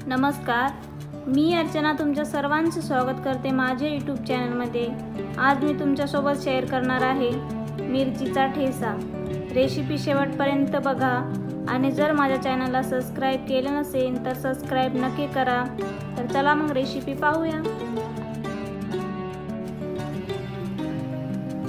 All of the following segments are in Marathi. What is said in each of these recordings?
नमस्कार, मी अर्चना तुमच्या सर्वांचे स्वागत करते माझ्या यूट्यूब चॅनलमध्ये। आज मी तुमच्यासोबत शेअर करणार आहे मिरचीचा ठेचा। रेसिपी शेवटपर्यंत बघा आणि जर माझ्या चॅनलला सबस्क्राइब केले नसेल तर सबस्क्राइब नक्की करा। तर चला मग रेसिपी पाहूया।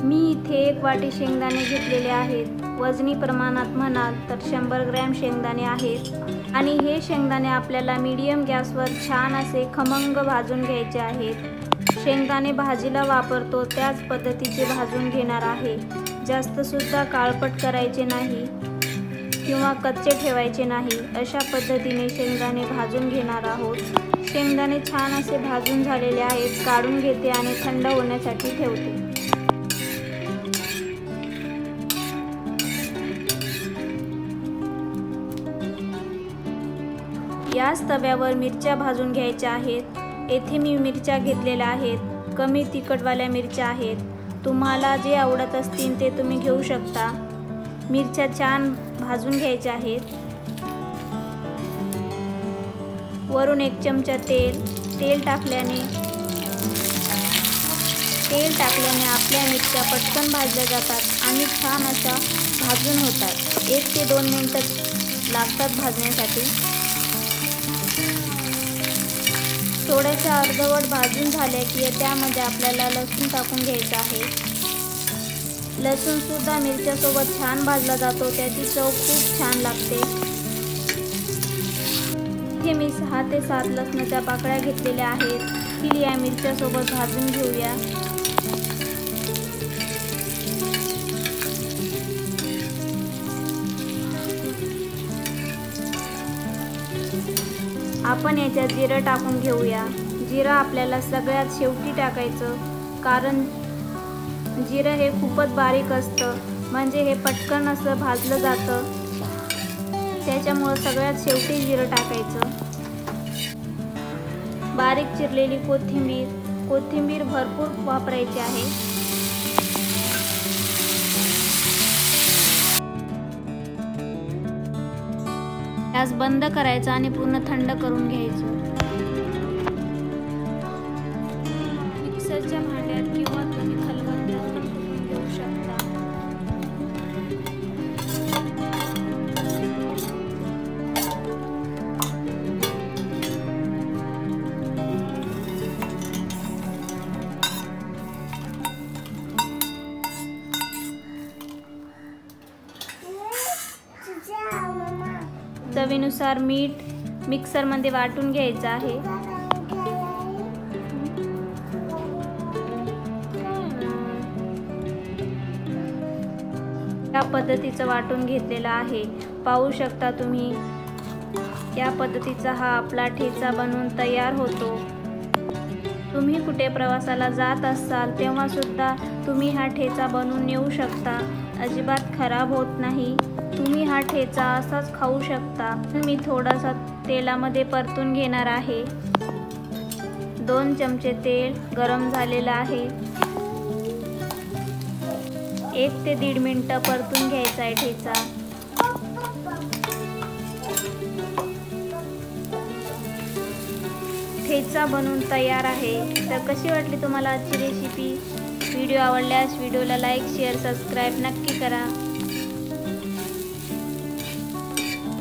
मी इथे 1 वाटी शेंगदाणे घेतलेले आहेत। वजनी प्रमाणात म्हणाल तर 100 ग्रॅम शेंगदाणे आहेत आणि हे शेंगदाणे आपल्याला मीडियम गॅसवर छान असे खमंग भाजून घ्यायचे आहेत। शेंगदाणे भाजीला वापरतो त्याच पद्धतीचे भाजून घेणार आहे। जास्त सुद्धा काळपट करायचे नाही किंवा कच्चे ठेवायचे नाही, अशा पद्धतीने शेंगदाणे भाजून घेणार आहोत। शेंगदाणे छान असे भाजून झालेले आहेत। काढून घेते आणि थंड होण्यासाठी ठेवते। याच तव्यावर मिरच्या भाजून घ्यायच्या आहेत। येथे मी मिरच्या घेतलेल्या आहेत, कमी तिखटवाल्या मिरच्या आहेत। तुम्हाला जे आवडत असतील ते तुम्ही घेऊ शकता। मिरच्या छान भाजून घ्यायच्या आहेत। वरून 1 चमचा तेल टाकल्याने आपल्या मिरच्या पटकन भाजल्या जातात आणि छान अशा भाजून होतात। 1 ते 2 मिनिटं लागतात भाजण्यासाठी। थोड्याशा अर्धवट भाजून झाल्या की त्यामध्ये आपल्याला लसूण टाकून घ्यायचं आहे। लसूण सुद्धा मिरच्यासोबत छान भाजला जातो, त्याची चव खूप छान लागते। इथे मी 6 ते 7 लसणाच्या पाकळ्या घेतलेल्या आहेत। ती या मिरच्यासोबत भाजून घेऊया। आपण याच्यात जिरं टाकून घेऊया। जिरं आपल्याला सगळ्यात शेवटी टाकायचं, कारण जिरं हे खूपच बारीक असतं, म्हणजे हे पटकन असं भाजलं जातं, त्याच्यामुळे सगळ्यात शेवटी जिरं टाकायचं। बारीक चिरलेली कोथिंबीर भरपूर वापरायची आहे। गॅस बंद करायचा आणि पूर्ण थंड करून घ्यायचं। मिक्सरच्या भांड्यात किंवा तुम्ही खलबत्त्यात कुटून घेऊ शकता। चवीनुसार मीठ मिक्सरमध्ये वाटून घ्यायचं आहे। या पद्धतीचं वाटून घेतलेलं आहे। पाहू शकता तुम्ही, या पद्धतीचा हा आपला ठेचा बनवून तयार होतो। तुम्ही कुठे प्रवासाला जात असाल तेव्हा सुद्धा तुम्ही हा ठेचा बनवून नेऊ शकता, अजिबात खराब होत नाही। तुम्ही हा ठेचा असाच खाऊ शकता। मी थोडासा तेलामध्ये परतून घेणार आहे। 2 चमचे तेल गरम झालेलं आहे। 1 ते 1.5 मिनिटं परतून घ्यायचा आहे ठेचा। ठेचा बनवून तयार आहे। तर कशी वाटली तुम्हाला आजची रेसिपी? व्हिडिओ आवडल्यास व्हिडिओला लाईक, शेअर, सबस्क्राइब नक्की करा।